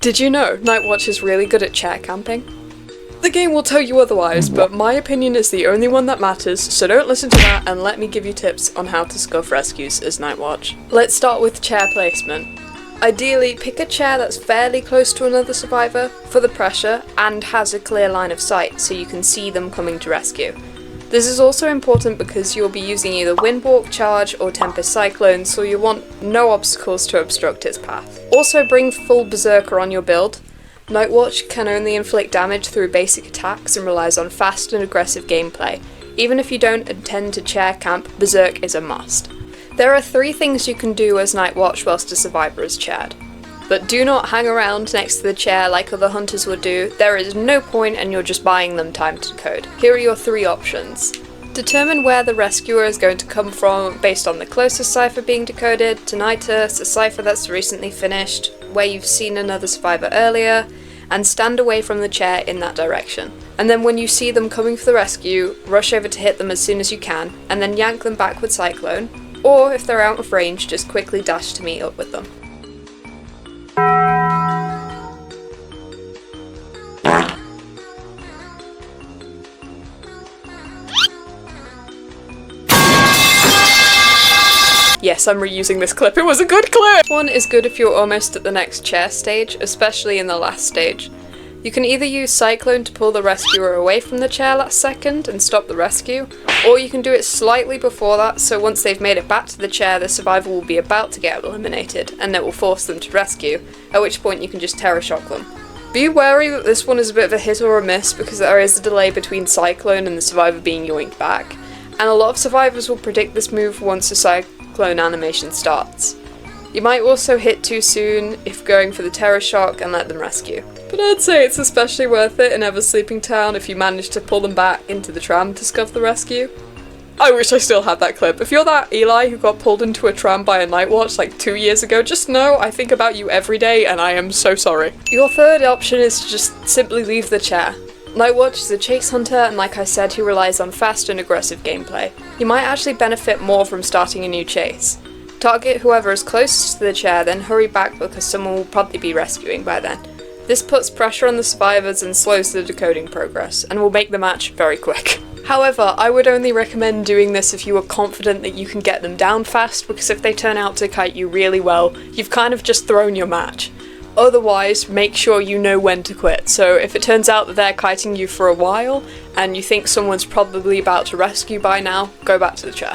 Did you know Nightwatch is really good at chair camping? The game will tell you otherwise, but my opinion is the only one that matters, so don't listen to that and let me give you tips on how to scuff rescues as Nightwatch. Let's start with chair placement. Ideally, pick a chair that's fairly close to another survivor for the pressure and has a clear line of sight so you can see them coming to rescue. This is also important because you'll be using either Windwalk, Charge or Tempest Cyclone, so you want no obstacles to obstruct its path. Also bring full Berserker on your build. Nightwatch can only inflict damage through basic attacks and relies on fast and aggressive gameplay. Even if you don't intend to chair camp, Berserk is a must. There are 3 things you can do as Nightwatch whilst a survivor is chaired. But do not hang around next to the chair like other hunters would do. There is no point and you're just buying them time to decode. Here are your 3 options. Determine where the rescuer is going to come from based on the closest cipher being decoded, Tinnitus, a cipher that's recently finished, where you've seen another survivor earlier, and stand away from the chair in that direction. And then when you see them coming for the rescue, rush over to hit them as soon as you can, and then yank them back with Cyclone, or if they're out of range, just quickly dash to meet up with them. Yes, I'm reusing this clip, it was a good clip! This one is good if you're almost at the next chair stage, especially in the last stage. You can either use Cyclone to pull the rescuer away from the chair last second and stop the rescue, or you can do it slightly before that, so once they've made it back to the chair, the survivor will be about to get eliminated, and it will force them to rescue, at which point you can just Terror Shock them. Be wary that this one is a bit of a hit or a miss because there is a delay between Cyclone and the survivor being yoinked back, and a lot of survivors will predict this move once the Cyclone animation starts. You might also hit too soon if going for the Terror Shock and let them rescue. But I'd say it's especially worth it in Eversleeping Town if you manage to pull them back into the tram to scuff the rescue. I wish I still had that clip. If you're that Eli who got pulled into a tram by a Nightwatch like 2 years ago, just know I think about you every day and I am so sorry. Your third option is to just simply leave the chair. Nightwatch is a chase hunter and like I said, he relies on fast and aggressive gameplay. You might actually benefit more from starting a new chase. Target whoever is closest to the chair, then hurry back because someone will probably be rescuing by then. This puts pressure on the survivors and slows the decoding progress, and will make the match very quick. However, I would only recommend doing this if you are confident that you can get them down fast, because if they turn out to kite you really well, you've kind of just thrown your match. Otherwise, make sure you know when to quit, so if it turns out that they're kiting you for a while, and you think someone's probably about to rescue by now, go back to the chair.